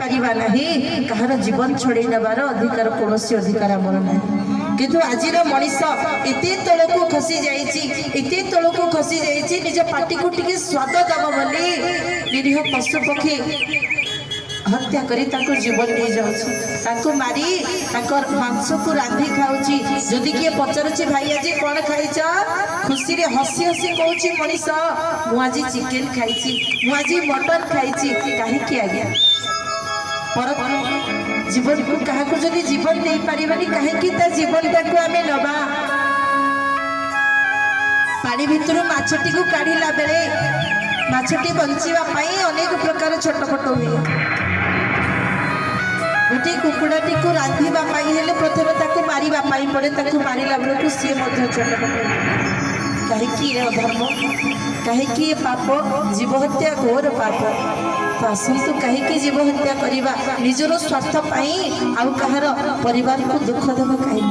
Paribas नहीं कहार जीवन छड़े नबार अधिकार कौन अधिकार आमर ना किंतु आज मनीष एते तलक खसी जाते तलक खसी जाइए निज पार्टी को टिके स्वाद दब बोली निरीह पशु पक्षी हत्या करी जीवन नहीं जाऊँ मारी मांस को रांधि खाऊची जदि किए पचारुची भाई आज कौन खाई खुशी रे हसी हसी कहूँ मनीष मुझे चिकेन खाई मुझे मटन खाई कहीं आज्ञा पर जीवन को क्या जदि जीवन दे पारिबानी कहीं जीवन टाक आम नवा पानी भितर माछटी को काढ़ला बेले माछटी बंचाई अनेक प्रकार छटपट हुए गोटे कुकुड़ाटी को रांधवाई प्रथम मारे पड़े मारा बेलू सी छटपट कहीं अधर्म कहीं पाप जीव हत्या घोर पाप तो आसतु कहीं जीव हत्या करवा निजर स्वार्थ आउ कहार परिवार को दुख देव कहीं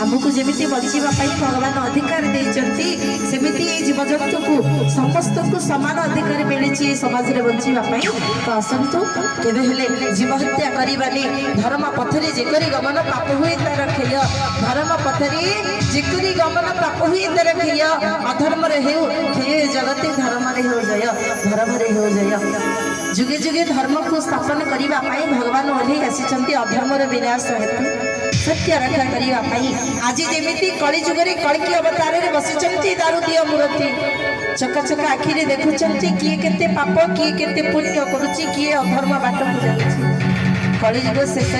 आमको जमी बचाई भगवान अधिकार देती जीवजंतु को समस्त को सामान अधिकार मिली समाज में बचाई तो आसतु केवे जीव हत्या करवानी धर्म पथरे जेकरी गमन पाप हुए तार खेय धर्म पथरे जेकरी गमन पाप हुए तार खेय अधर्म हे जगते धर्म हो जय धर्म हो जय जुगे जुगे धर्म को स्थापन करने भगवान ओह्लि आसी अधर्म विनाश हेतु सत्य रक्षा करने आज जमी कली जुगे कलकी अवतार में बसी दारुदीय मूर्ति चकाचका आखिरे देखुं किए केते पाप किए केते पुण्य करुच्ची किए अधर्म बाट को जाऊँगी कलिजुग शेष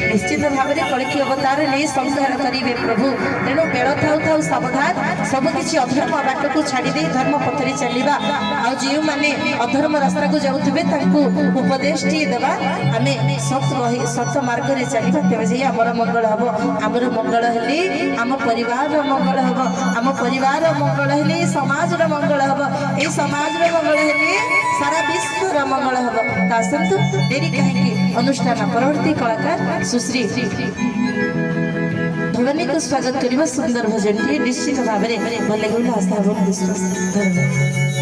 निश्चित भाव में कलकी अवतार नहीं संहार करेंगे प्रभु तेणु बेल थाउ थाउ सावधान सबकि अधर्म बाट को छाड़ी धर्म पथरे चलवा जो मैंने अधर्म रास्ता को जाऊे उपदेश टी देवा आम सत मार्ग में चलवा तेज आमर मंगल हम आमर मंगल हेले आम परिवार मंगल हम आम परिवार मंगल हेले समाज मंगल हम ये समाज मंगल हेले सारा विश्व मंगल हम आसतु डेरी कहीं अनुष्ठान परवर्ती कलाकार सुश्री भवानी को स्वागत करने सुंदर भजन निश्चित भाव में भले आशा और विश्वास धन्यवाद।